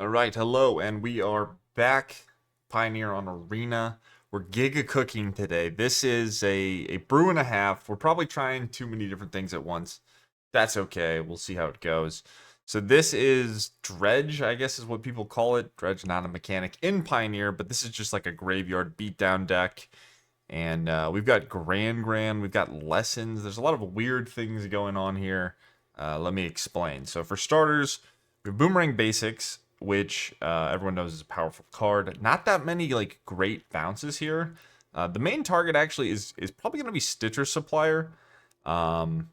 Alright, hello, and we are back, Pioneer on Arena. We're giga cooking today. This is a brew and a half. We're probably trying too many different things at once. That's okay, we'll see how it goes. So this is Dredge, I guess is what people call it. Dredge, not a mechanic in Pioneer, but this is just like a graveyard beatdown deck. And we've got Gran Gran, we've got Lessons. There's a lot of weird things going on here. Let me explain. So for starters, we have Boomerang Basics, which everyone knows is a powerful card. Not that many like great bounces here. The main target actually is probably going to be Stitcher Supplier. You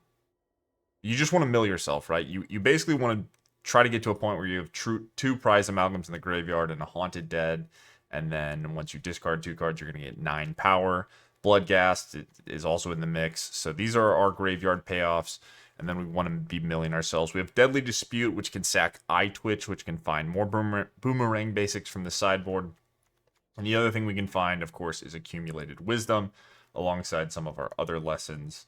just want to mill yourself, right? You basically want to try to get to a point where you have two Prized Amalgams in the graveyard and a Haunted Dead. And then once you discard 2 cards, you're going to get 9 power. Bloodghast is also in the mix. So these are our graveyard payoffs. And then we want to be milling ourselves. We have Deadly Dispute, which can sack Eyetwitch, which can find more Boomerang Basics from the sideboard. And the other thing we can find, of course, is Accumulated Wisdom, alongside some of our other lessons.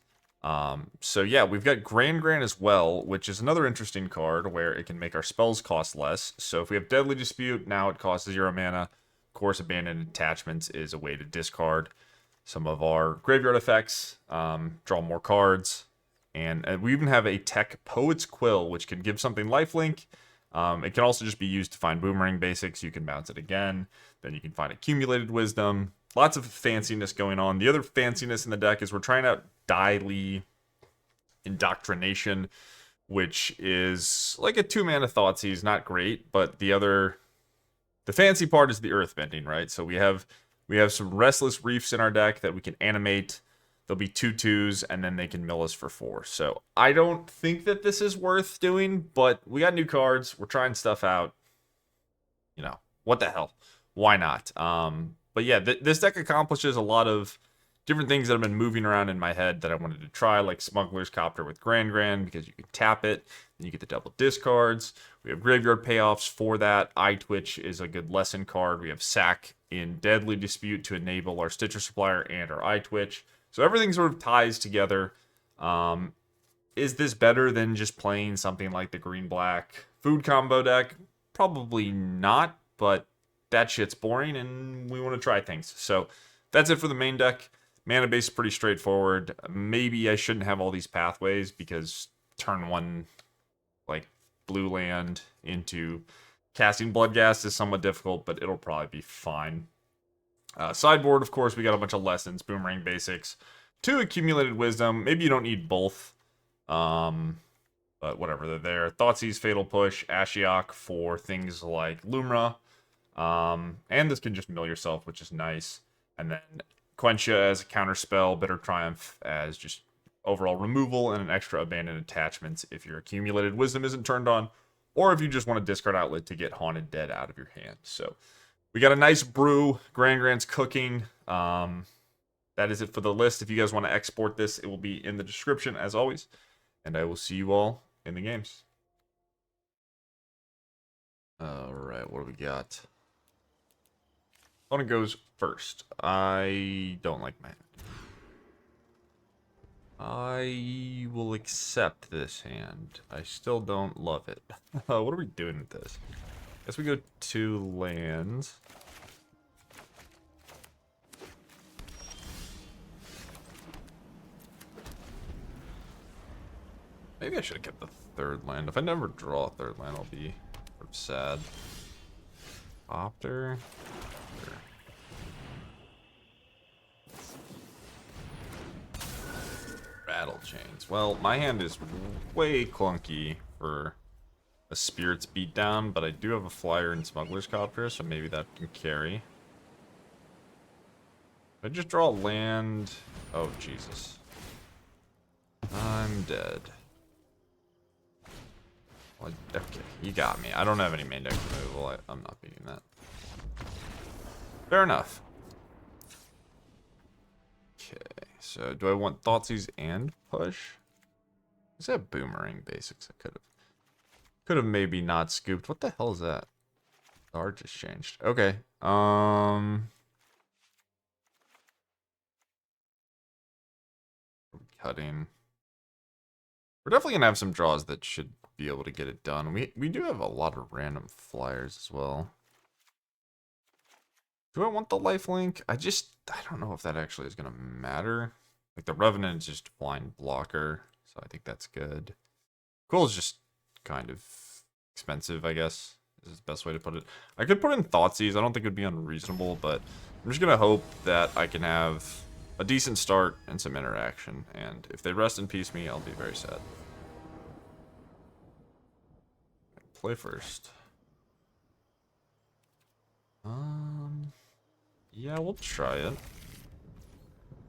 So yeah, we've got Gran Gran as well, which is another interesting card where it can make our spells cost less. So if we have Deadly Dispute, now it costs 0 mana. Of course, Abandoned Attachments is a way to discard some of our graveyard effects, draw more cards. And we even have a tech Poet's Quill, which can give something lifelink. It can also just be used to find Boomerang Basics. You can bounce it again. Then you can find Accumulated Wisdom. Lots of fanciness going on. The other fanciness in the deck is we're trying out Dai Li Indoctrination, which is like a 2-mana Thoughtseize. Not great, but the fancy part is the Earthbending, right? So we have some Restless Reefs in our deck that we can animate. There'll be 2/2s, and then they can mill us for 4. So I don't think that this is worth doing, but we got new cards. We're trying stuff out. You know, what the hell? Why not? But yeah, this deck accomplishes a lot of different things that have been moving around in my head that I wanted to try, like Smuggler's Copter with Gran Gran, because you can tap it, and you get the double discards. We have graveyard payoffs for that. Eyetwitch is a good lesson card. We have Sack in Deadly Dispute to enable our Stitcher Supplier and our Eyetwitch. So everything sort of ties together. Is this better than just playing something like the green-black food combo deck? Probably not, but that shit's boring and we want to try things. So that's it for the main deck. Mana base is pretty straightforward. Maybe I shouldn't have all these pathways because turn 1, like, blue land into casting Bloodghast is somewhat difficult, but it'll probably be fine. Sideboard, of course, we got a bunch of lessons, Boomerang Basics, 2 Accumulated Wisdom. Maybe you don't need both, but whatever, they're there. Thoughtseize, Fatal Push, Ashiok for things like Lumra, and this can just mill yourself, which is nice. And then Quench Ya as a counter spell, Bitter Triumph as just overall removal, and an extra Abandoned Attachments if your Accumulated Wisdom isn't turned on, or if you just want to discard Outlet to get Haunted Dead out of your hand. So we got a nice brew. Gran Gran's cooking. That is it for the list. If you guys want to export this, it will be in the description as always. And I will see you all in the games. Alright, what do we got? Opponent goes first. I don't like my hand. I will accept this hand. I still don't love it. What are we doing with this? Guess we go 2 lands. Maybe I should have kept the 3rd land. If I never draw a 3rd land, I'll be sort of sad. Copter. Battle Chains. Well, my hand is way clunky for a Spirit's Beatdown, but I do have a flyer in Smuggler's Copter, so maybe that can carry. I just draw a land. Oh, Jesus. I'm dead. Well, okay, you got me. I don't have any main deck removal. I'm not beating that. Fair enough. Okay, so do I want Thoughtseize and push? Is that Boomerang Basics? I could have maybe not scooped. What the hell is that? The art just changed. Okay. Cutting. We're definitely gonna have some draws that should be able to get it done. We do have a lot of random flyers as well. Do I want the lifelink? I don't know if that actually is going to matter. Like, the Revenant is just a blind blocker, so I think that's good. Quill is just kind of expensive, I guess, is the best way to put it. I could put in Thoughtseize. I don't think it would be unreasonable, but I'm just going to hope that I can have a decent start and some interaction. And if they rest in peace me, I'll be very sad. Play first. Yeah, we'll try it.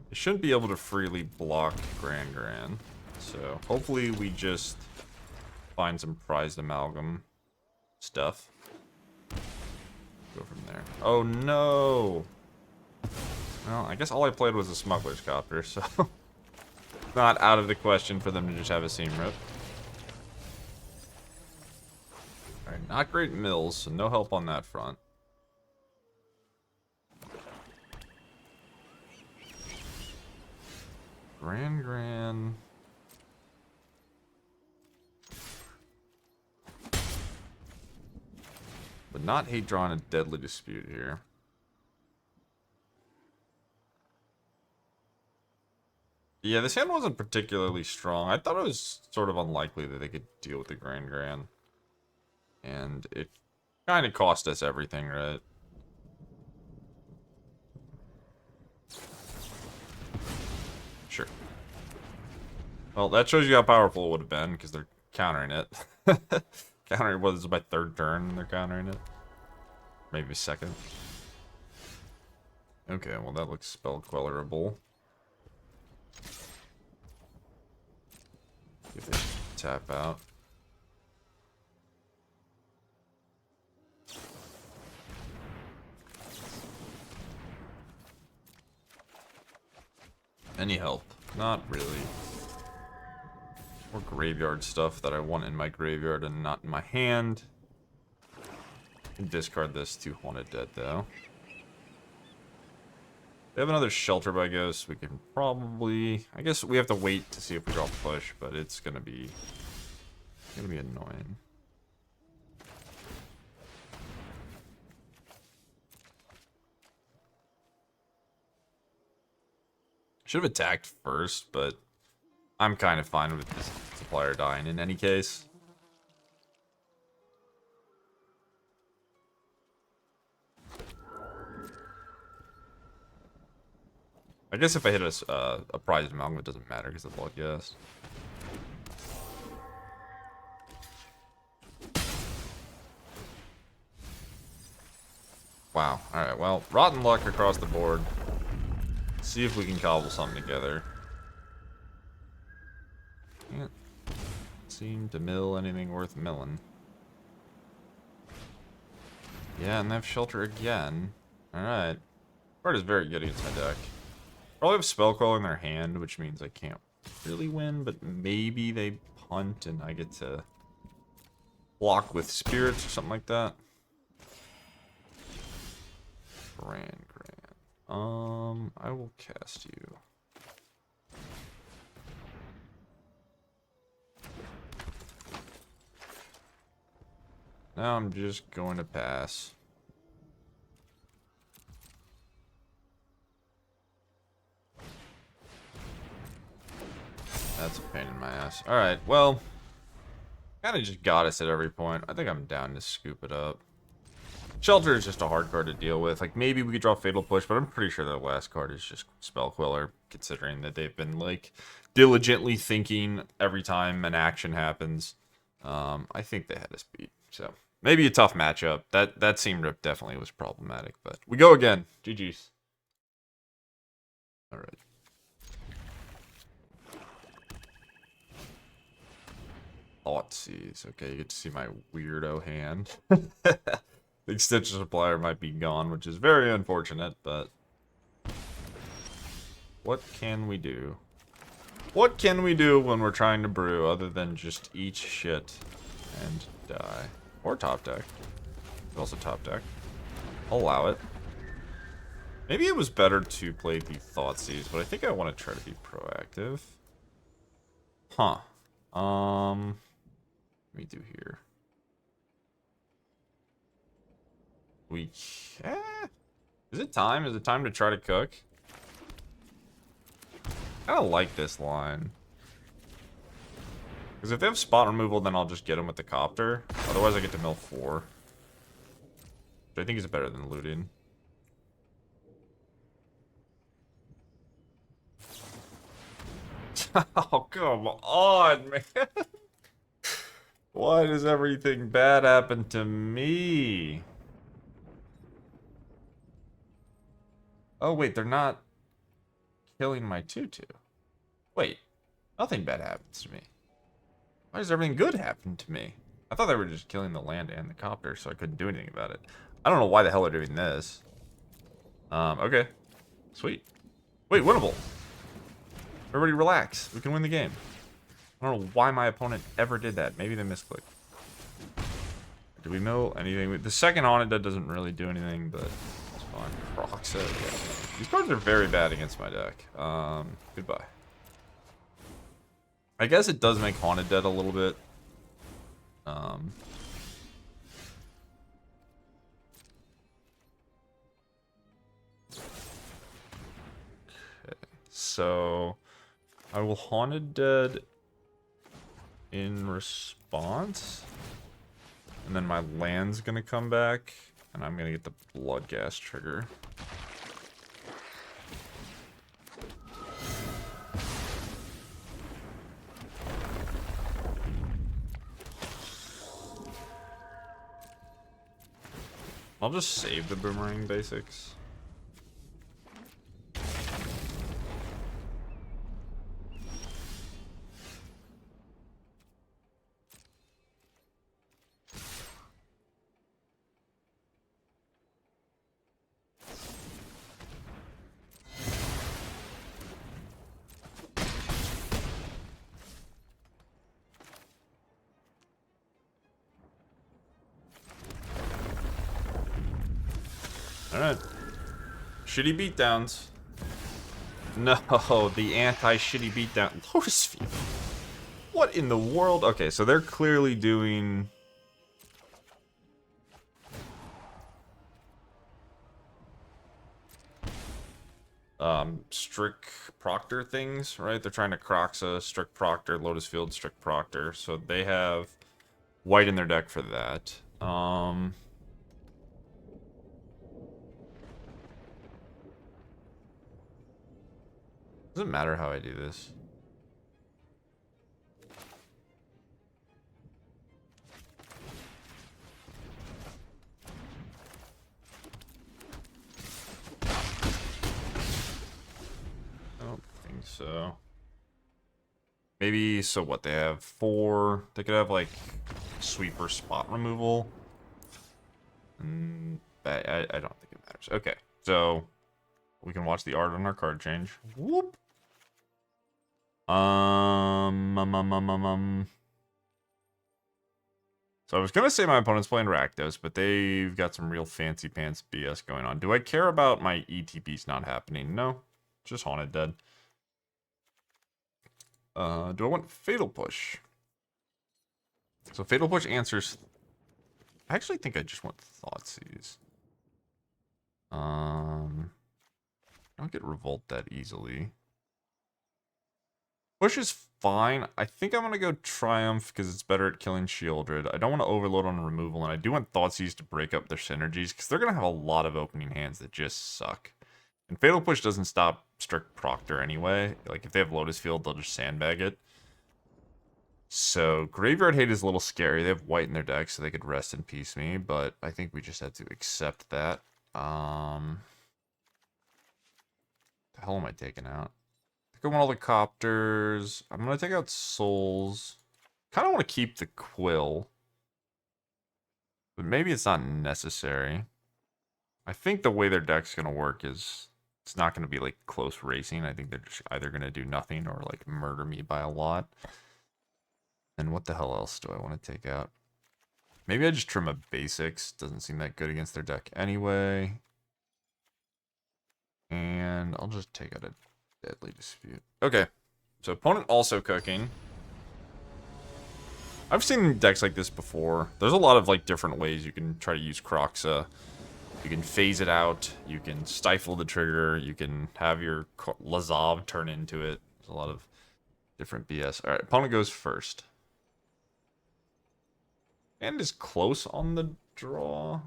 It shouldn't be able to freely block Gran Gran. So hopefully we just find some Prized Amalgam stuff. Go from there. Oh no! Well, I guess all I played was a Smuggler's Copter, so not out of the question for them to just have a seam rip. Alright, not great mills, so no help on that front. Gran Gran. Would not hate drawing a Deadly Dispute here. Yeah, this hand wasn't particularly strong. I thought it was sort of unlikely that they could deal with the Gran Gran. And it kind of cost us everything, right? Sure. Well, that shows you how powerful it would have been, because they're countering it. Countering, what is it, my third turn they're countering it? Maybe second. Okay, well that looks spell quellerable. If they tap out. Any help? Not really. More graveyard stuff that I want in my graveyard and not in my hand. Can discard this to Haunted Dead though. We have another Shelter by Ghost. We can probably... I guess we have to wait to see if we draw push, but it's gonna be annoying. Should have attacked first, but I'm kind of fine with this Supplier dying in any case. I guess if I hit a Prized Amalgam, it doesn't matter because of Bloodghast. Wow. Alright, well, rotten luck across the board. See if we can cobble something together. Can't seem to mill anything worth milling. Yeah, and they have Shelter again. Alright. Card is very good against my deck. Probably have Spell Queller in their hand, which means I can't really win, but maybe they punt and I get to block with Spirits or something like that. Gran Gran. I will cast you. Now I'm just going to pass. That's a pain in my ass. Alright, well, kind of just got us at every point. I think I'm down to scoop it up. Shelter is just a hard card to deal with. Like, maybe we could draw Fatal Push, but I'm pretty sure that last card is just Spell Queller, considering that they've been, like, diligently thinking every time an action happens. I think they had us beat, so maybe a tough matchup. That seam rip definitely was problematic, but we go again. GG's. All right. Thoughtseize. Okay, you get to see my weirdo hand. The Extension Supplier might be gone, which is very unfortunate, but what can we do? What can we do when we're trying to brew other than just eat shit and die? Or top deck. Also top deck. I'll allow it. Maybe it was better to play the Thoughtseize, but I think I want to try to be proactive. Huh. What do we do here? Is it time? Is it time to try to cook? I don't like this line. Because if they have spot removal, then I'll just get them with the Copter. Otherwise, I get to mill 4. Which I think is better than looting. Oh, come on, man. Why does everything bad happen to me? Oh, wait, they're not killing my 2/2. Wait, nothing bad happens to me. Why does everything good happen to me? I thought they were just killing the land and the Copter, so I couldn't do anything about it. I don't know why the hell they're doing this. Okay. Sweet. Wait, winnable. Everybody relax. We can win the game. I don't know why my opponent ever did that. Maybe they misclicked. Do we mill anything? The second Haunted Dead doesn't really do anything, but it's fine. Procs it. Yeah. These cards are very bad against my deck. Goodbye. I guess it does make Haunted Dead a little bit. Okay. So I will Haunted Dead in response. And then my land's gonna come back. And I'm gonna get the Bloodghast trigger. I'll just save the Boomerang Basics. Alright. Shitty beatdowns. No, the anti-shitty beatdown. Lotus Field. What in the world? Okay, so they're clearly doing... Strict Proctor things, right? They're trying to Croxa, Strict Proctor, Lotus Field, Strict Proctor. So they have white in their deck for that. Doesn't matter how I do this. I don't think so. Maybe, so what, they have 4, they could have like sweeper spot removal. And I don't think it matters. Okay, so we can watch the art on our card change. Whoop. So I was gonna say my opponent's playing Rakdos, but they've got some real fancy pants BS going on. Do I care about my ETBs not happening? No, just Haunted Dead. Do I want Fatal Push? So Fatal Push answers... I actually think I just want Thoughtseize. I don't get Revolt that easily. Push is fine. I think I'm going to go Triumph because it's better at killing Shieldred. I don't want to overload on removal, and I do want Thoughtseize to break up their synergies because they're going to have a lot of opening hands that just suck. And Fatal Push doesn't stop Strict Proctor anyway. Like, if they have Lotus Field, they'll just sandbag it. So, Graveyard Hate is a little scary. They have white in their deck, so they could rest in peace me, but I think we just have to accept that. The hell am I taking out? I want all the Copters. I'm going to take out Souls. Kind of want to keep the Quill. But maybe it's not necessary. I think the way their deck's going to work is... It's not going to be, like, close racing. I think they're just either going to do nothing or, like, murder me by a lot. And what the hell else do I want to take out? Maybe I just trim a Basics. Doesn't seem that good against their deck anyway. And I'll just take out a Deadly Dispute. Okay. So opponent also cooking. I've seen decks like this before. There's a lot of like different ways you can try to use Kroxa. You can phase it out. You can stifle the trigger. You can have your Lazav turn into it. There's a lot of different BS. All right, opponent goes first. And is close on the draw.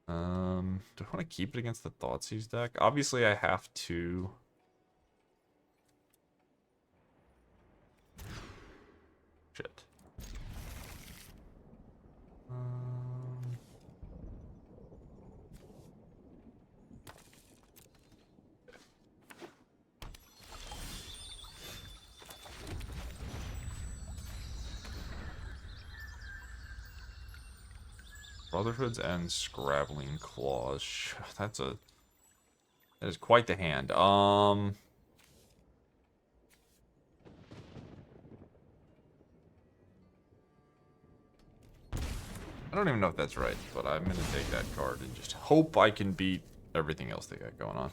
Do I want to keep it against the Thoughtseize deck? Obviously, I have to. Shit. Brotherhoods and Scrabbling Claws. That is quite the hand. I don't even know if that's right, but I'm gonna take that card and just hope I can beat everything else they got going on.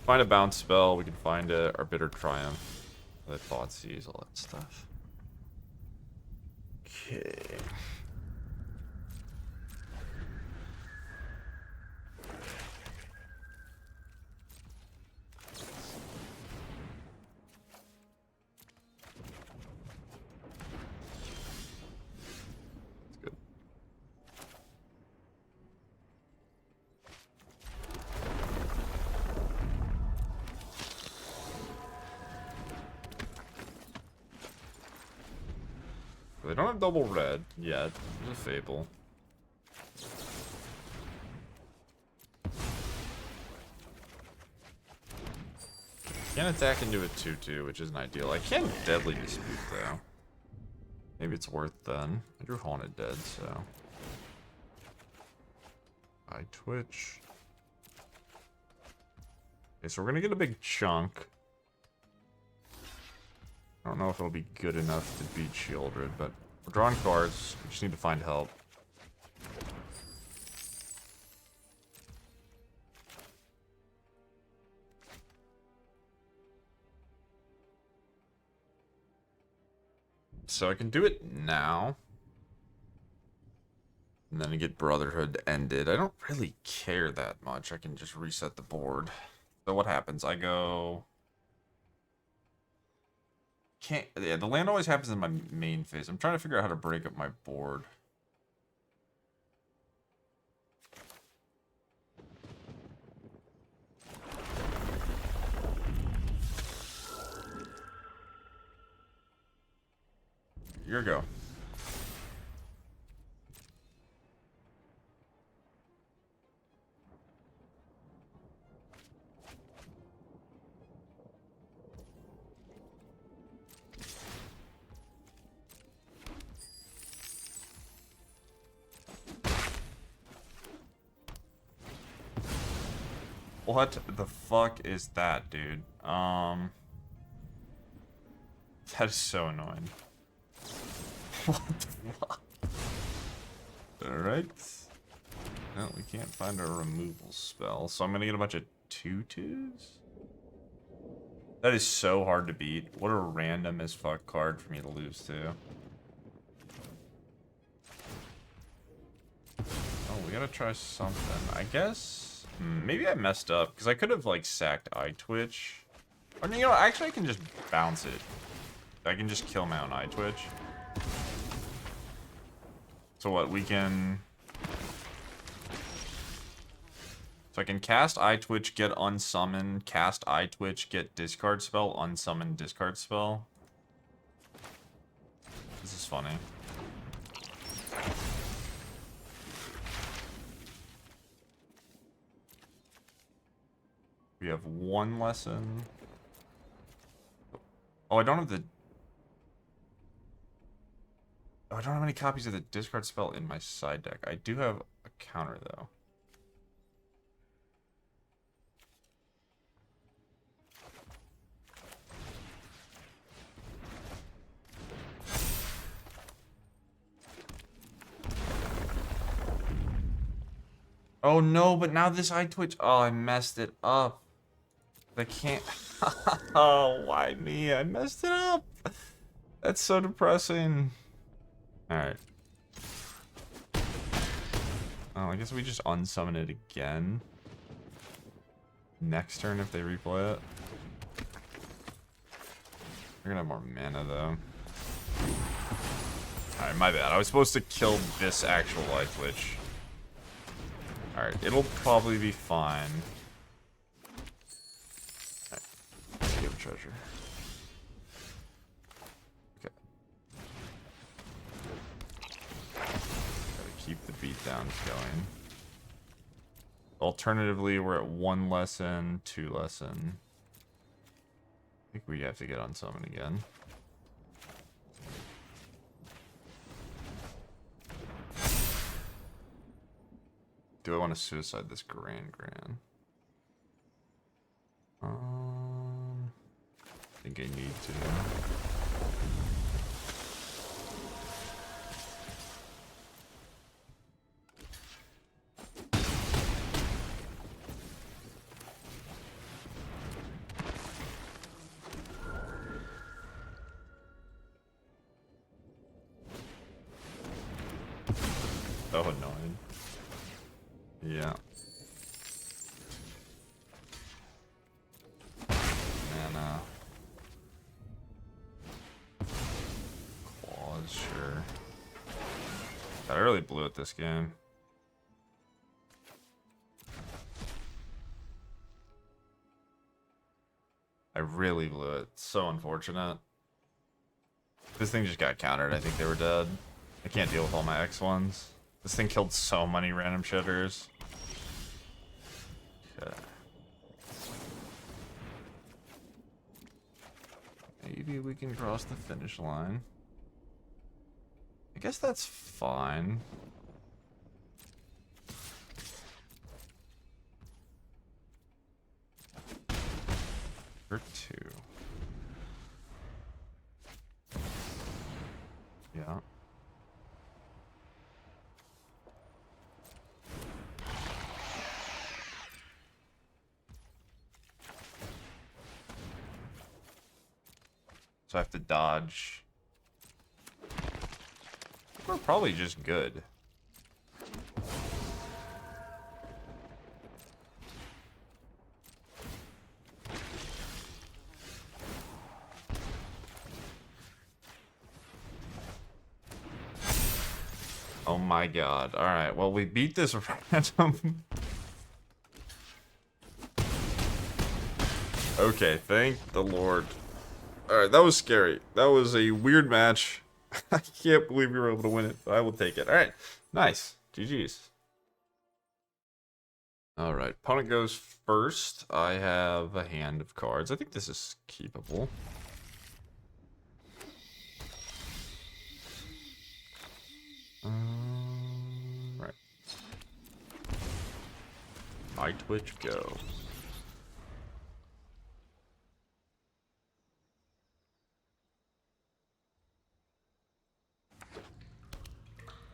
Find a bounce spell. We can find our Bitter Triumph. The Thoughtseize, all that stuff. Okay. They don't have double red yet. There's a Fable. Can't attack into a 2/2, which isn't ideal. I can Deadly Dispute, though. Maybe it's worth then. I drew Haunted Dead, so. Eyetwitch. Okay, so we're gonna get a big chunk. I don't know if it'll be good enough to beat Shieldred, but we're drawing cards. We just need to find help. So I can do it now. And then I get Brotherhood ended. I don't really care that much. I can just reset the board. So what happens? I go... Yeah, the land always happens in my main phase. I'm trying to figure out how to break up my board. Here we go. What the fuck is that, dude? That is so annoying. What the fuck? Alright. No, we can't find a removal spell, so I'm gonna get a bunch of 2/2s? That is so hard to beat. What a random as fuck card for me to lose to. Oh, we gotta try something. I guess... maybe I messed up, because I could have, like, sacked Eyetwitch. Or, you know, actually I can just bounce it. I can just kill my own Eyetwitch. So what, we can... So I can cast Eyetwitch, get unsummon, cast Eyetwitch, get discard spell, unsummon, discard spell. This is funny. We have one lesson. Oh, I don't have the... Oh, I don't have any copies of the discard spell in my side deck. I do have a counter, though. Oh no, but now this Eyetwitch... Oh, I messed it up. I can't... Oh, why me? I messed it up. That's so depressing. Alright. Oh, I guess we just unsummon it again. Next turn if they replay it. We're gonna have more mana though. Alright, my bad. I was supposed to kill this actual Eyetwitch. Alright, it'll probably be fine. Alright, let's give treasure. Okay. Gotta keep the beatdowns going. Alternatively, we're at 1 lesson, 2 lesson. I think we have to get on summon again. Do I want to suicide this Gran Gran? I think I need to. So annoying. Yeah. Mana. Claws, sure. God, I really blew it this game. I really blew it. So unfortunate. This thing just got countered. I think they were dead. I can't deal with all my X1s. This thing killed so many random shitters. Okay. Maybe we can cross the finish line. I guess that's fine. For 2. Yeah. So I have to dodge. We're probably just good. Oh my god. Alright, well we beat this random. Okay, thank the Lord. Alright, that was scary. That was a weird match. I can't believe we were able to win it, but I will take it. Alright, nice. GG's. Alright, opponent goes first. I have a hand of cards. I think this is keepable. Right. Eyetwitch, go.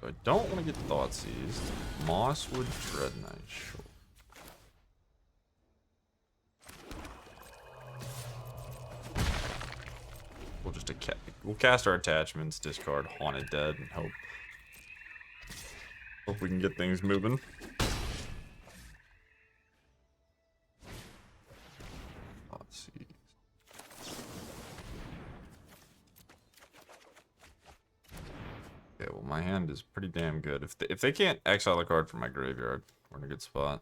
I don't want to get Thoughtseized. Mosswood Dread Knight, sure. We'll just we'll cast our attachments, discard Haunted Dead, and hope we can get things moving. Thoughtseize. Okay, well my hand is pretty damn good. If they can't exile a card from my graveyard, we're in a good spot.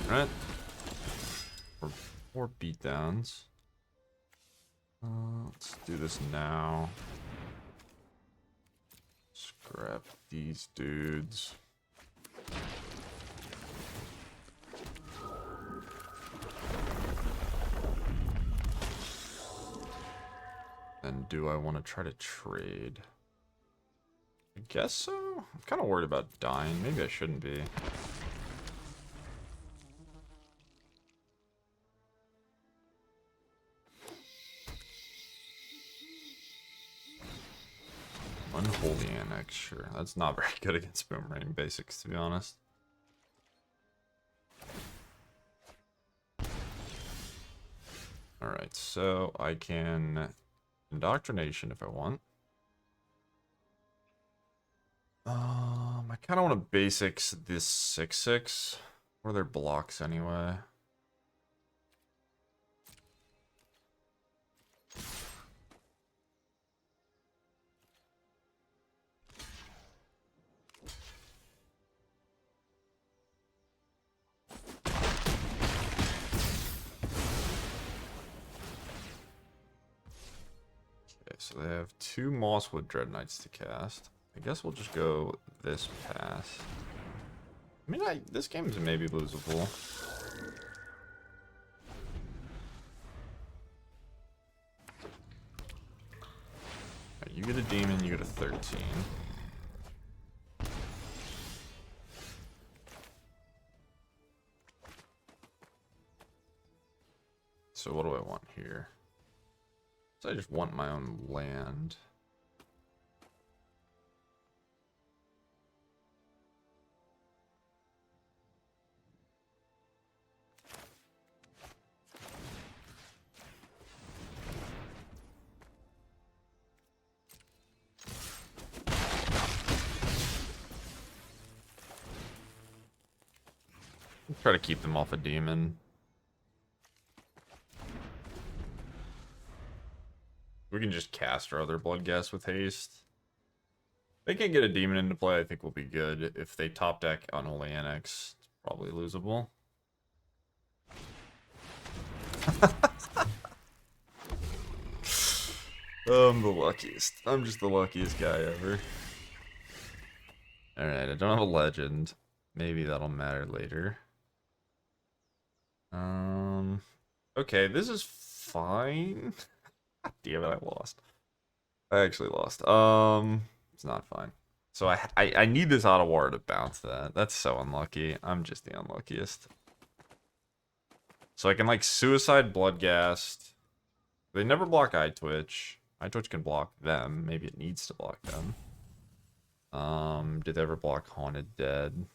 Alright. Four beatdowns. Let's do this now. Scrap these dudes. And do I want to try to trade? I guess so. I'm kind of worried about dying. Maybe I shouldn't be. Unholy Annex, sure. That's not very good against Boomerang Basics, to be honest. Alright, so I can Indoctrination if I want. I kind of want to Basics this 6/6. What are their blocks anyway? Okay, so they have 2 Mosswood Dread Knights to cast. I guess we'll just go this pass. I mean, this game is maybe losable. Right, you get a demon, you get a 13. So what do I want here? So I just want my own land. Try to keep them off a demon. We can just cast our other Bloodghast with haste. If they can't get a demon into play, I think we'll be good. If they top deck Unholy Annex, it's probably losable. I'm the luckiest. I'm just the luckiest guy ever. Alright, I don't have a legend. Maybe that'll matter later. Okay, this is fine. Damn it, I lost. I actually lost. It's not fine. So I need this Otawara to bounce that. That's so unlucky. I'm just the unluckiest. So I can like Suicide Bloodghast. They never block Eyetwitch. Eyetwitch can block them. Maybe it needs to block them. Did they ever block Haunted Dead?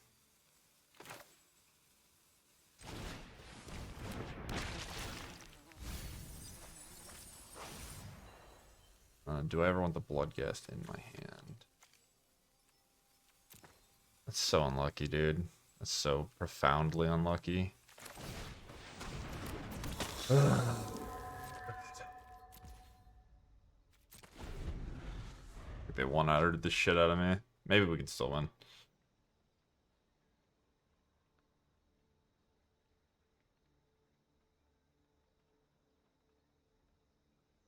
Do I ever want the Bloodghast in my hand? That's so unlucky, dude. That's so profoundly unlucky. They one-outed the shit out of me. Maybe we can still win.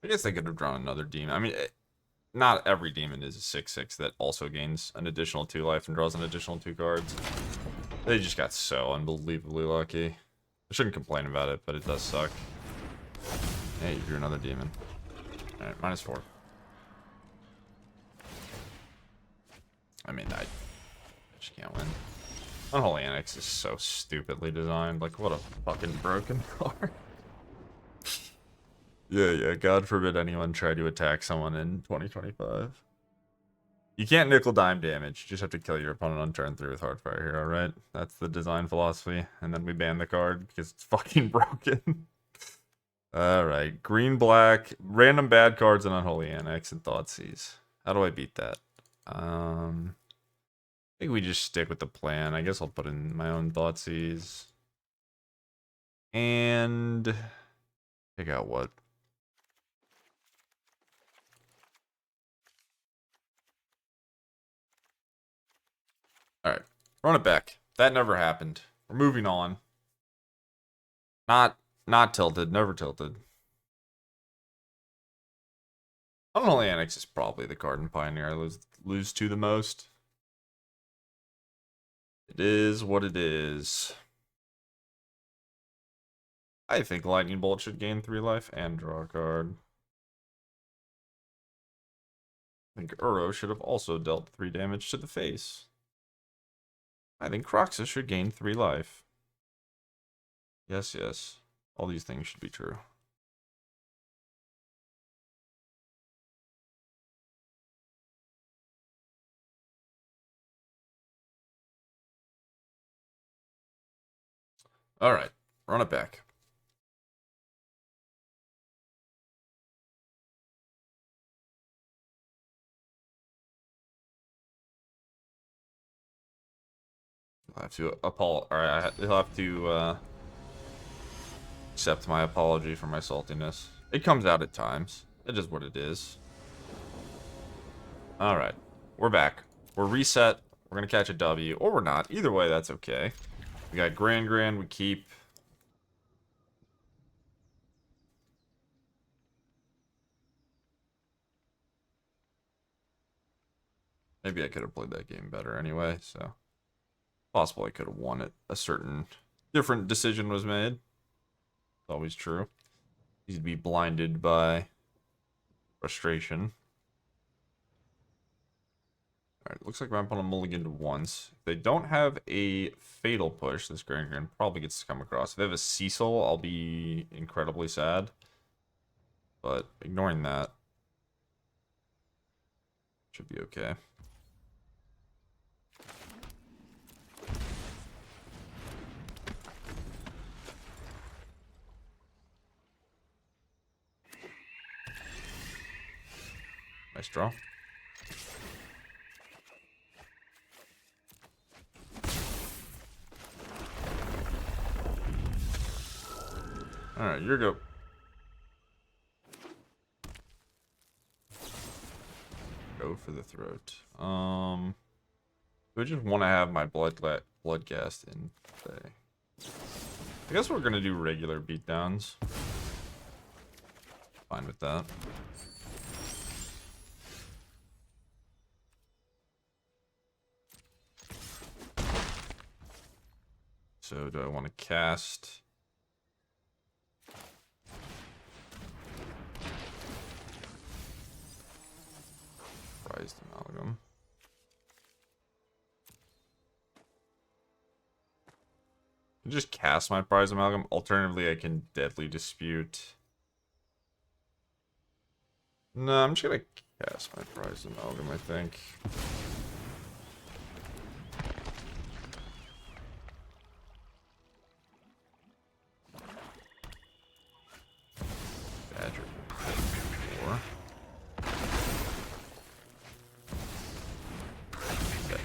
I guess they could have drawn another demon. I mean, not every demon is a 6/6 that also gains an additional 2 life and draws an additional 2 cards. They just got so unbelievably lucky. I shouldn't complain about it, but it does suck. Hey, you drew another demon. Alright, -4. I mean, I just can't win. Unholy Annex is so stupidly designed. Like, what a fucking broken card. Yeah, God forbid anyone try to attack someone in 2025. You can't nickel dime damage. You just have to kill your opponent on turn 3 with Heartfire Hero, right? That's the design philosophy. And then we ban the card because it's fucking broken. Alright, green, black, random bad cards and Unholy Annex and Thoughtseize. How do I beat that? I think we just stick with the plan. I guess I'll put in my own Thoughtseize. And pick out what? Alright, run it back. That never happened. We're moving on. Not tilted, never tilted. Unholy Annex is probably the card in Pioneer I lose to the most. It is what it is. I think Lightning Bolt should gain 3 life and draw a card. I think Uro should have also dealt 3 damage to the face. I think Croxus should gain 3 life. Yes, yes. All these things should be true. Alright, run it back. I'll have to Alright, he'll have to accept my apology for my saltiness. It comes out at times. It is what it is. Alright, we're back. We're reset. We're gonna catch a W, or we're not. Either way, that's okay. We got Gran Gran, we keep. Maybe I could have played that game better anyway, so. Possible I could have won it. A certain different decision was made. It's always true. You'd be blinded by frustration. Alright, looks like my opponent mulliganed once. If they don't have a fatal push, this Gran Gran probably gets to come across. If they have a Cecil, I'll be incredibly sad. But ignoring that, should be okay. Nice draw. Alright, you're go. Go for the throat. Do I just want to have my Bloodghast in play? I guess we're gonna do regular beatdowns. Fine with that. So do I want to cast? Prized Amalgam. I just cast my Prized Amalgam. Alternatively, I can Deadly Dispute. No, I'm just gonna cast my Prized Amalgam, I think. Badger. 4. Okay.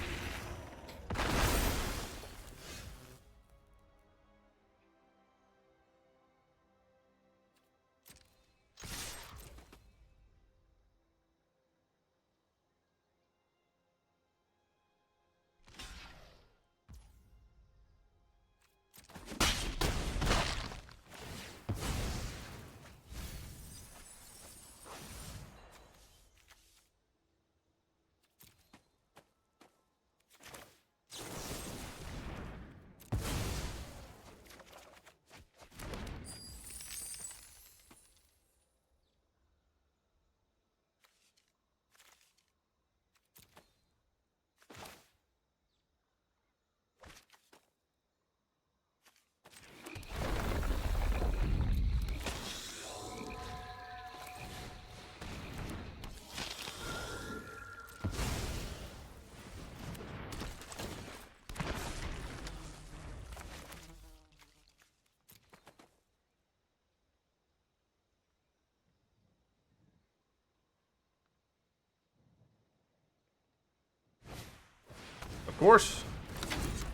Of course.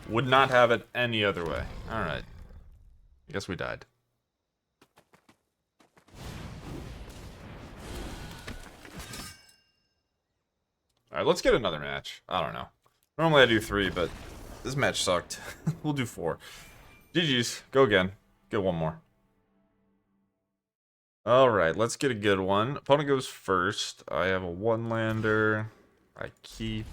Would not have it any other way. Alright. I guess we died. Alright, let's get another match. I don't know. Normally I do 3, but this match sucked. We'll do 4. GG's. Go again. Get one more. Alright, let's get a good one. Opponent goes first. I have a 1-lander. I keep.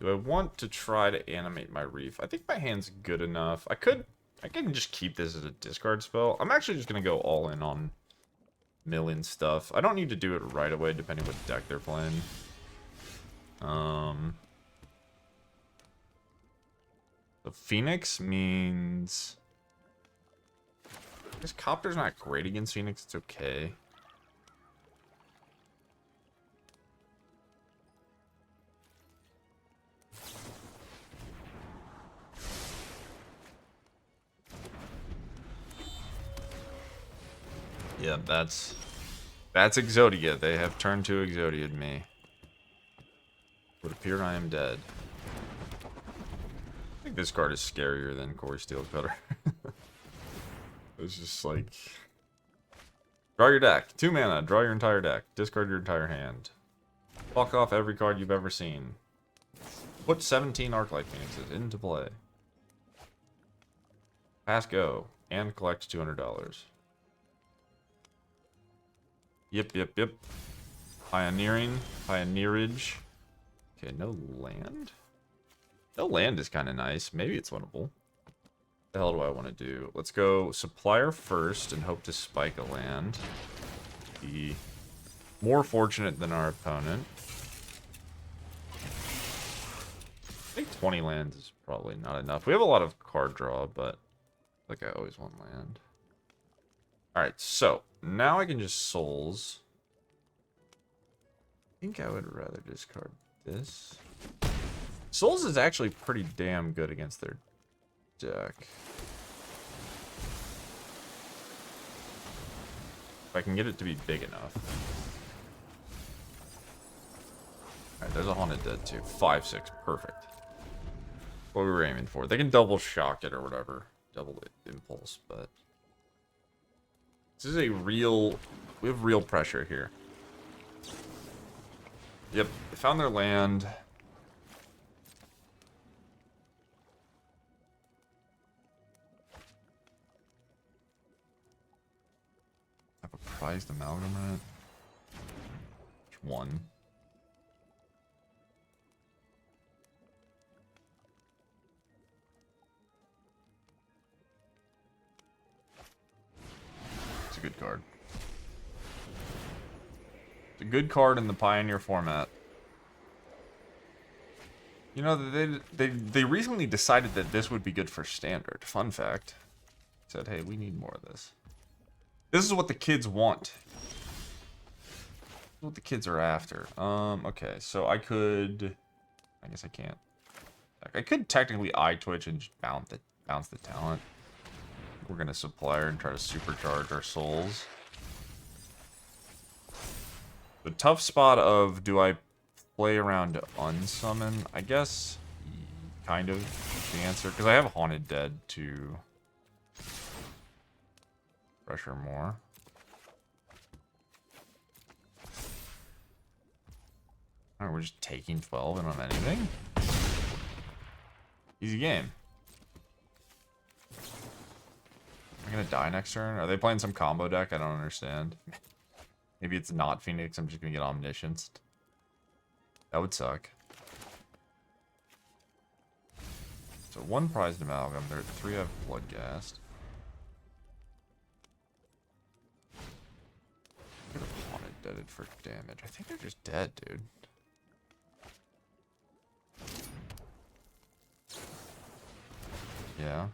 Do I want to try to animate my reef? I think my hand's good enough. I can just keep this as a discard spell. I'm actually just going to go all in on milling stuff. I don't need to do it right away depending what deck they're playing. The Phoenix means... I guess Copter's not great against Phoenix. It's okay. Yeah, that's Exodia. They have turned to Exodia me. It would appear I am dead. I think this card is scarier than Core Steel Cutter. It's just like... Draw your deck. 2 mana. Draw your entire deck. Discard your entire hand. Fuck off every card you've ever seen. Put 17 Arclight Phoenixes into play. Pass go. And collect $200. Yep. Pioneerage. Okay, no land? No land is kind of nice. Maybe it's winnable. What the hell do I want to do? Let's go Supplier first and hope to spike a land. Be more fortunate than our opponent. I think 20 lands is probably not enough. We have a lot of card draw, but like I always want land. Alright, so now I can just Souls. I think I would rather discard this. Souls is actually pretty damn good against their deck. If I can get it to be big enough. Alright, there's a Haunted Dead too. 5/6, perfect. What we were aiming for. They can double shock it or whatever. Double impulse, but... This is a real... We have real pressure here. Yep, they found their land. Have a Prized Amalgam in it. Which one? It's a good card. It's a good card in the Pioneer format. You know, they recently decided that this would be good for Standard. Fun fact. Said, hey, we need more of this. This is what the kids want. This is what the kids are after. Okay, so I could... I guess I can't. I could technically Eyetwitch and just bounce the talent. We're gonna Supplier and try to supercharge our souls. The tough spot of, do I play around to unsummon? I guess, kind of, the answer. Because I have Haunted Dead to pressure more. Alright, we're just taking 12 and on anything. Easy game. Am I gonna die next turn? Are they playing some combo deck? I don't understand. Maybe it's not Phoenix, I'm just gonna get Omniscience. That would suck. So 1 Prized Amalgam, there 3 have Bloodghast. Could have Haunted Deaded for damage. I think they're just dead, dude. Yeah.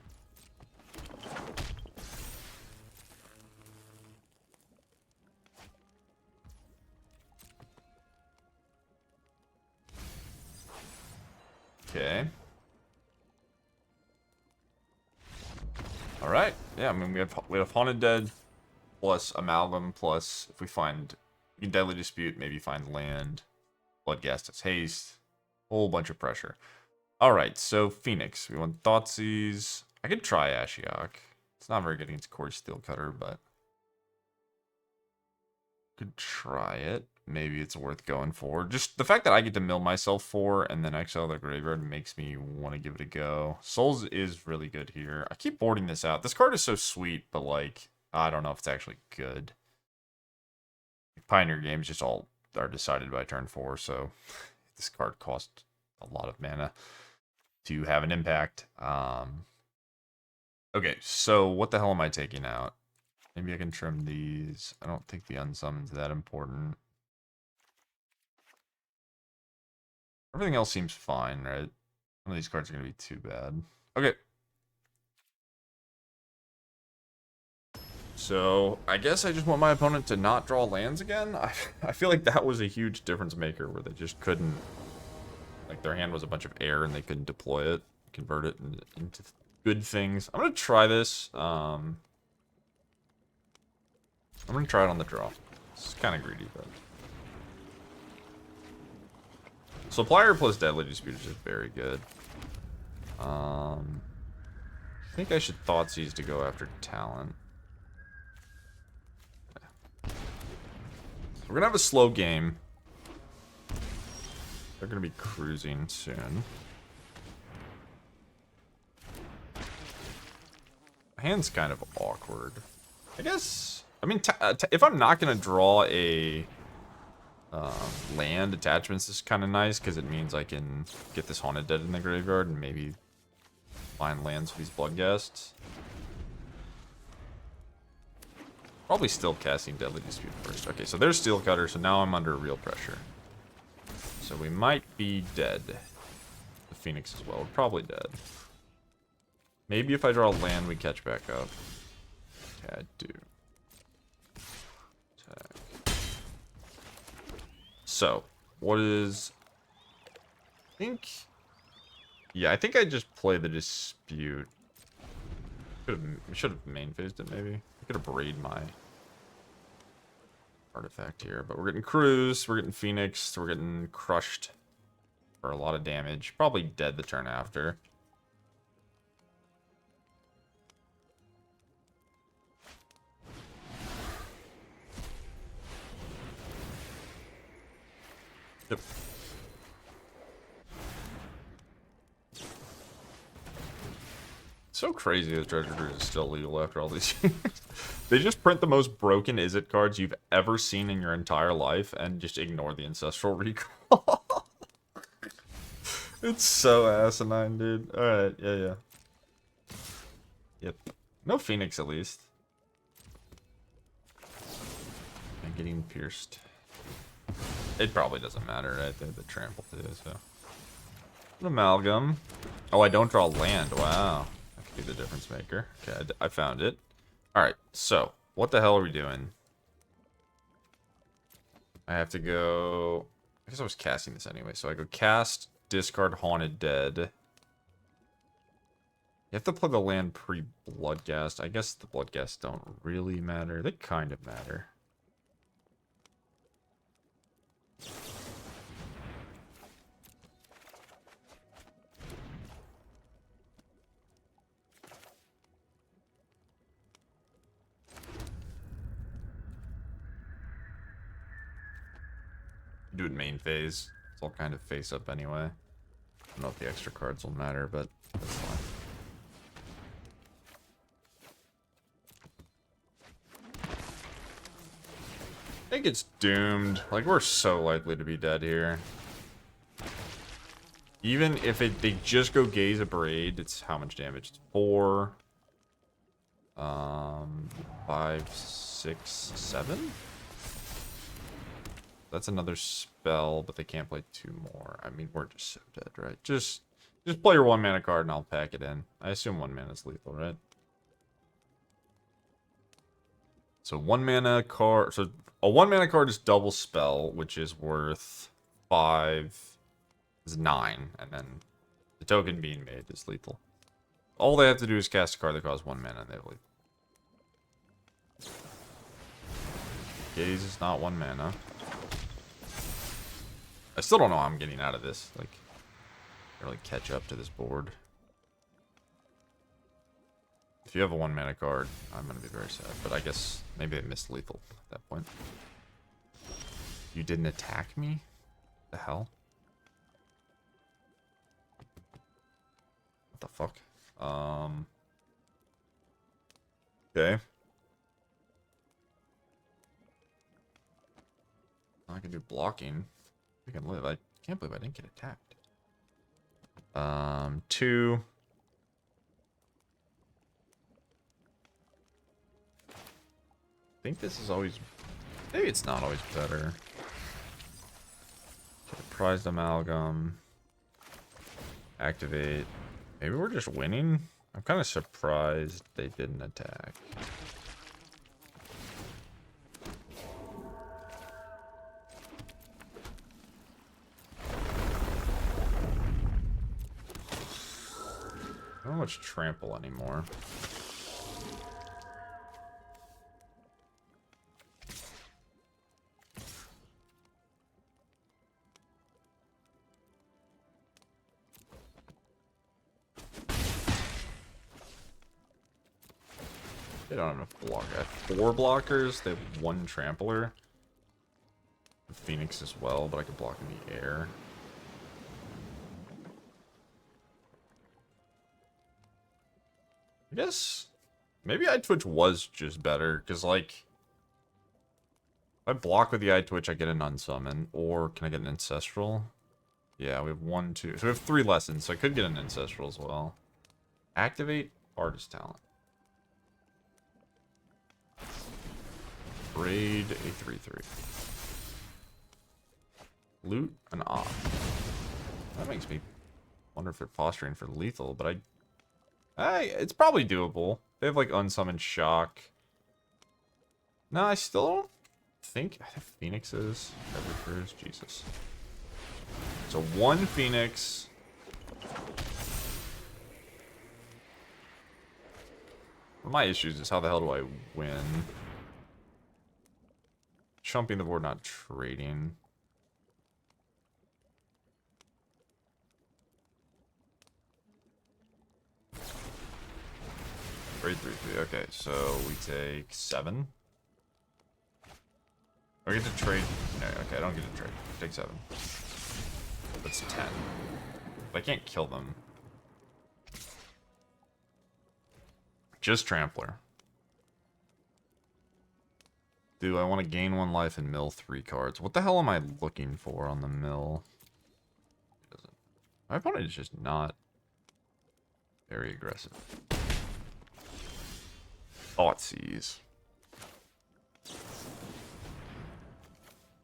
Okay. All right. Yeah, I mean we have Haunted Dead plus Amalgam plus if we find Deadly Dispute, maybe find land, Bloodghast as haste, whole bunch of pressure. All right, so Phoenix. We want Thoughtseize. I could try Ashiok. It's not very good against Core Steel Cutter, but could try it. Maybe it's worth going for. Just the fact that I get to mill myself 4 and then exile the graveyard makes me want to give it a go. Souls is really good here. I keep boarding this out. This card is so sweet, but like, I don't know if it's actually good. Pioneer games just all are decided by turn 4, so this card costs a lot of mana to have an impact. Okay, so what the hell am I taking out? Maybe I can trim these. I don't think the unsummon's that important. Everything else seems fine, right? None of these cards are going to be too bad. Okay. So, I guess I just want my opponent to not draw lands again. I feel like that was a huge difference maker where they just couldn't... Like, their hand was a bunch of air and they couldn't deploy it, convert it into good things. I'm going to try this. I'm gonna try it on the draw. It's kind of greedy, but Supplier plus Deadly Dispute is just very good. I think I should Thoughtseize to go after Talent. We're gonna have a slow game. They're gonna be cruising soon. My hand's kind of awkward. I guess. I mean, if I'm not gonna draw a land, attachments is kind of nice because it means I can get this Haunted Dead in the graveyard and maybe find lands for these Bloodghasts. Probably still casting Deadly Dispute first. Okay, so there's Steel Cutter, so now I'm under real pressure. So we might be dead. The Phoenix as well. We're probably dead. Maybe if I draw land, we catch back up. Okay, I do. Attack. So, what is... I think... Yeah, I think I just play the Dispute. Should have main phased it, maybe. I could have braid my artifact here, but we're getting Cruise, we're getting Phoenix, we're getting crushed for a lot of damage. Probably dead the turn after. Yep. So crazy that Treasure Cruise is still legal after all these years. They just print the most broken Izzet cards you've ever seen in your entire life and just ignore the Ancestral Recall. It's so asinine, dude. Alright, yeah. Yep. No Phoenix, at least. And getting pierced. It probably doesn't matter, right? They have the trample too, so. An Amalgam. Oh, I don't draw land. Wow. That could be the difference maker. Okay, I found it. Alright, so. What the hell are we doing? I have to go... I guess I was casting this anyway. So I go cast, discard Haunted Dead. You have to play the land pre-Bloodghast. I guess the Bloodghasts don't really matter. They kind of matter. Do it main phase. It's all kind of face up anyway. I don't know if the extra cards will matter, but that's fine. I think it's doomed. Like, we're so likely to be dead here. Even if they just go Gaze a Braid, it's how much damage? It's 4. 5, 6, 7? That's another spell, but they can't play 2 more. I mean, we're just so dead, right? Just play your 1 mana card and I'll pack it in. I assume 1 mana is lethal, right? So 1 mana card. So a 1 mana card is double spell, which is worth 5. Is 9, and then the token being made is lethal. All they have to do is cast a card that costs 1 mana, and they have lethal. Gaze is not 1 mana. I still don't know how I'm getting out of this. Like, really catch up to this board. If you have a 1 mana card, I'm gonna be very sad. But I guess maybe they missed lethal at that point. You didn't attack me? The hell? What the fuck? Okay. I can do blocking. I can live. I can't believe I didn't get attacked. 2. I think this is always... Maybe it's not always better. Okay, Prized Amalgam. Activate. Maybe we're just winning? I'm kind of surprised they didn't attack. I don't know much trample anymore. They don't have enough block. I have 4 blockers. They have 1 trampler. Phoenix as well, but I could block in the air. I guess maybe Eyetwitch was just better, because, like, if I block with the Eyetwitch, I get an unsummon, or can I get an ancestral? Yeah, we have 1, 2. So we have 3 lessons, so I could get an ancestral as well. Activate artist talent. Raid a 3/3. Loot an op. That makes me wonder if they're posturing for lethal, but it's probably doable. They have like unsummoned shock. No, I still don't think I have phoenixes. Every Jesus. So 1 phoenix. One of my issues is how the hell do I win? Chumping the board, not trading. Raid 3/3. Okay, so we take 7. I get to trade. No, okay, I don't get to trade. Take 7. That's 10. But I can't kill them. Just trampler. Do I want to gain 1 life and mill 3 cards? What the hell am I looking for on the mill? My opponent is just not very aggressive. Thoughtseize.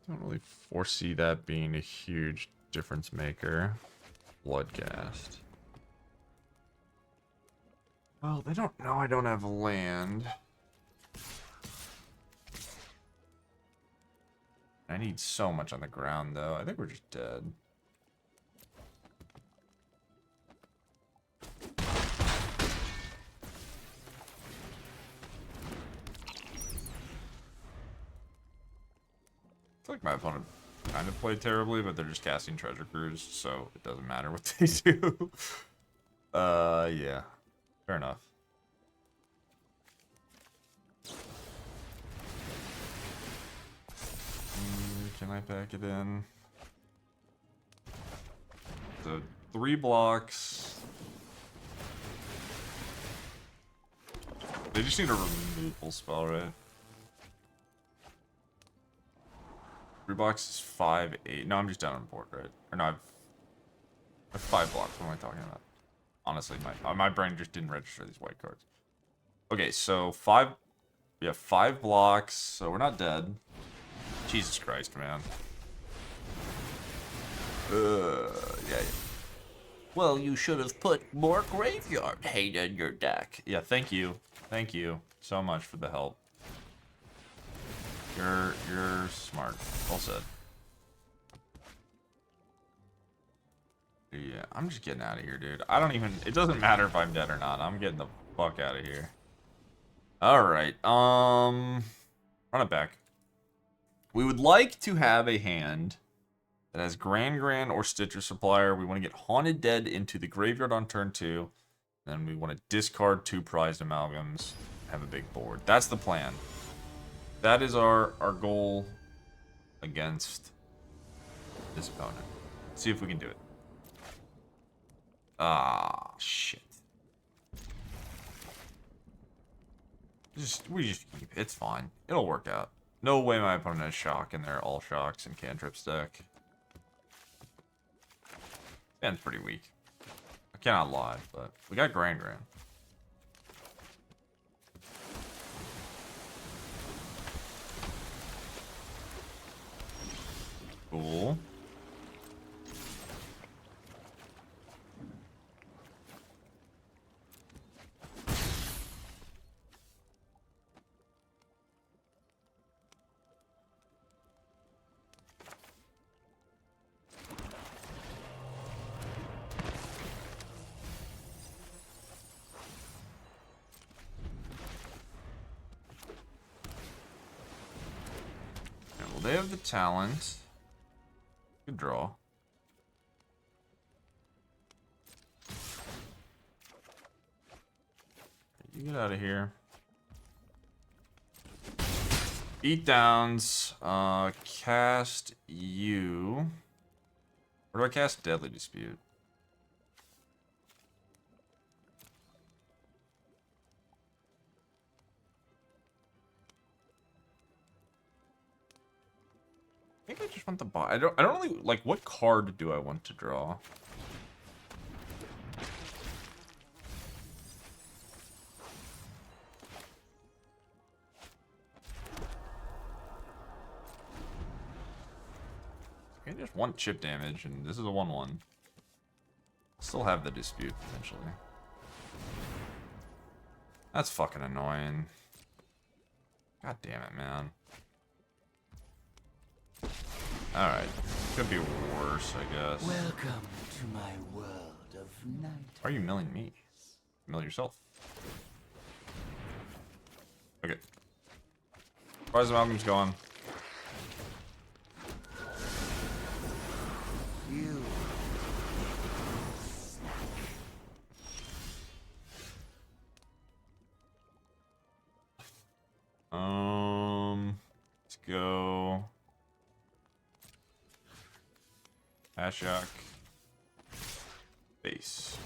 Don't really foresee that being a huge difference maker. Bloodghast. Well, they don't know I don't have land. I need so much on the ground, though. I think we're just dead. I feel like my opponent kind of played terribly, but they're just casting Treasure Cruise, so it doesn't matter what they do. Yeah. Fair enough. Can I pack it in? So 3 blocks. They just need a removal spell, right? 3 blocks is 5, 8. No, I'm just down on board, right? Or no, I've 5 blocks. What am I talking about? Honestly, my brain just didn't register these white cards. Okay, so 5. Yeah, 5 blocks. So we're not dead. Jesus Christ, man. Yeah. Well, you should have put more graveyard hate in your deck. Yeah, thank you. Thank you so much for the help. You're smart. Well said. Yeah, I'm just getting out of here, dude. I don't even... It doesn't matter if I'm dead or not. I'm getting the fuck out of here. Alright, run it back. We would like to have a hand that has Gran Gran or Stitcher Supplier. We want to get Haunted Dead into the graveyard on turn 2. Then we want to discard 2 Prized Amalgams. Have a big board. That's the plan. That is our goal against this opponent. See if we can do it. Ah, shit. We just keep it. It's fine. It'll work out. No way my opponent has shock in their all shocks and cantrips deck. Stand's pretty weak. I cannot lie, but we got Gran Gran. Cool. They have the talent. Good draw. You get out of here. Beatdowns. Cast you. Where do I cast Deadly Dispute? I think I just want the bot. I don't really like, what card do I want to draw? I just want chip damage, and this is a 1/1. Still have the dispute potentially. That's fucking annoying. God damn it, man. Alright. Could be worse, I guess. Welcome to my world of night. Why are you milling me? Mill yourself. Okay. Prized Amalgam's gone. You. Let's go. Ashiok. Base.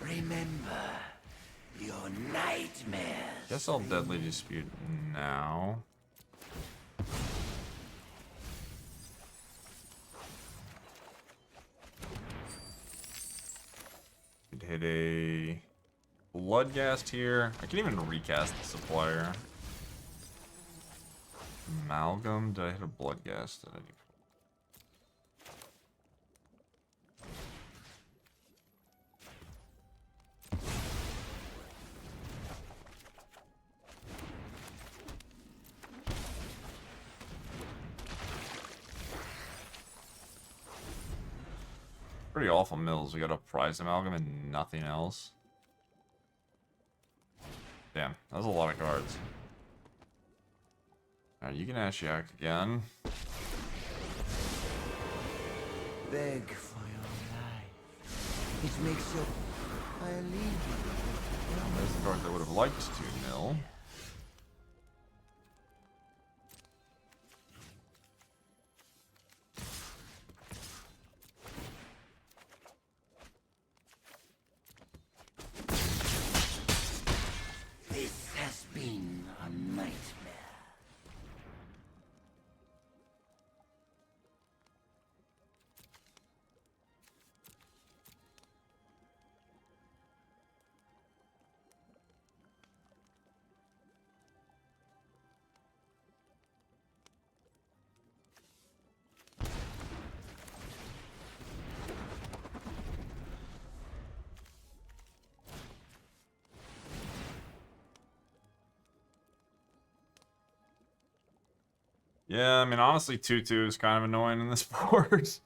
Remember your nightmares. Guess I'll Deadly Dispute now. Could hit a Bloodghast here. I can even recast the Supplier. Amalgam. Did I hit a Bloodghast at any point? Pretty awful mills. We got a Prized Amalgam and nothing else. Damn, that was a lot of cards. Alright, you can Ashiok again. Beg for your life. It makes your... I leave you. There's the card that would have liked to mill. This has been a nightmare. Yeah, I mean, honestly, 2/2 is kind of annoying in this board. It's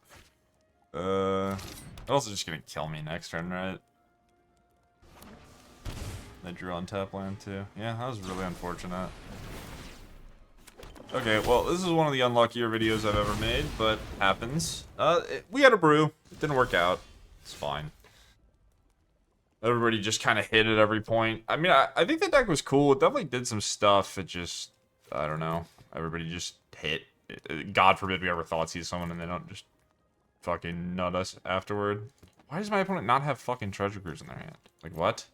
also just gonna kill me next turn, right? They drew on tap land too. Yeah, that was really unfortunate. Okay, well, this is one of the unluckier videos I've ever made, but happens. We had a brew. It didn't work out. It's fine. Everybody just kind of hit at every point. I mean, I think the deck was cool. It definitely did some stuff. It just, I don't know. Everybody just hit. God forbid we ever Thoughtseize someone and they don't just fucking nut us afterward. Why does my opponent not have fucking Treasure Cruise in their hand? Like, what?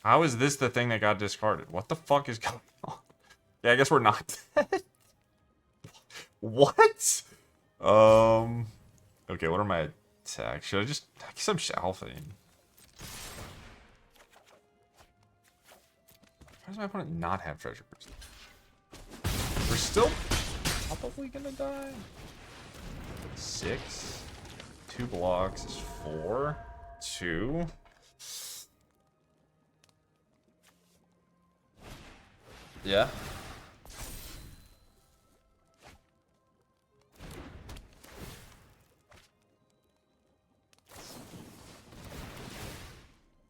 How is this the thing that got discarded? What the fuck is going on? Yeah, I guess we're not dead. What? Okay, what are my attacks? Should I guess I'm shelving. Why does my opponent not have Treasure Cruise? We're still probably gonna die. 6. 2 blocks is 4. 2. Yeah.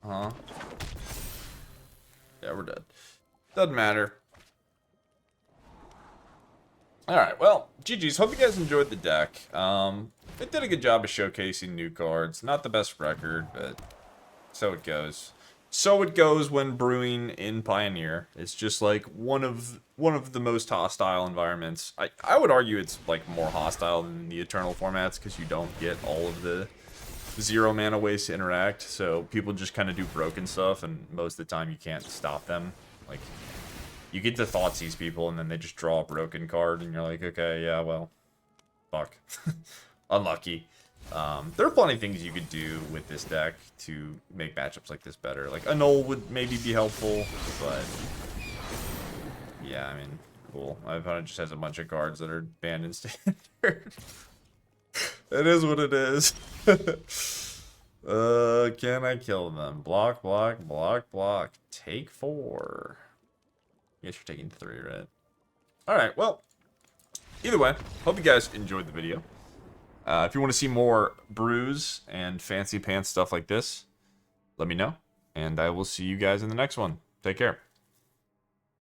Huh? Yeah, we're dead. Doesn't matter. Alright, well, GG's. Hope you guys enjoyed the deck. It did a good job of showcasing new cards. Not the best record, but so it goes. So it goes when brewing in Pioneer. It's just like one of the most hostile environments. I would argue it's like more hostile than the Eternal formats because you don't get all of the 0 mana ways to interact. So people just kind of do broken stuff, and most of the time you can't stop them. Like, you get to Thoughtseize people, and then they just draw a broken card, and you're like, okay, yeah, well, fuck. Unlucky. There are plenty of things you could do with this deck to make matchups like this better. Like, a Null would maybe be helpful, but yeah, I mean, cool. My opponent just has a bunch of cards that are banned in Standard. It is what it is. Can I kill them? Block, block, block, block. Take 4. I guess you're taking 3, right? Alright, well, either way, hope you guys enjoyed the video. If you want to see more brews and fancy pants stuff like this, let me know. And I will see you guys in the next one. Take care.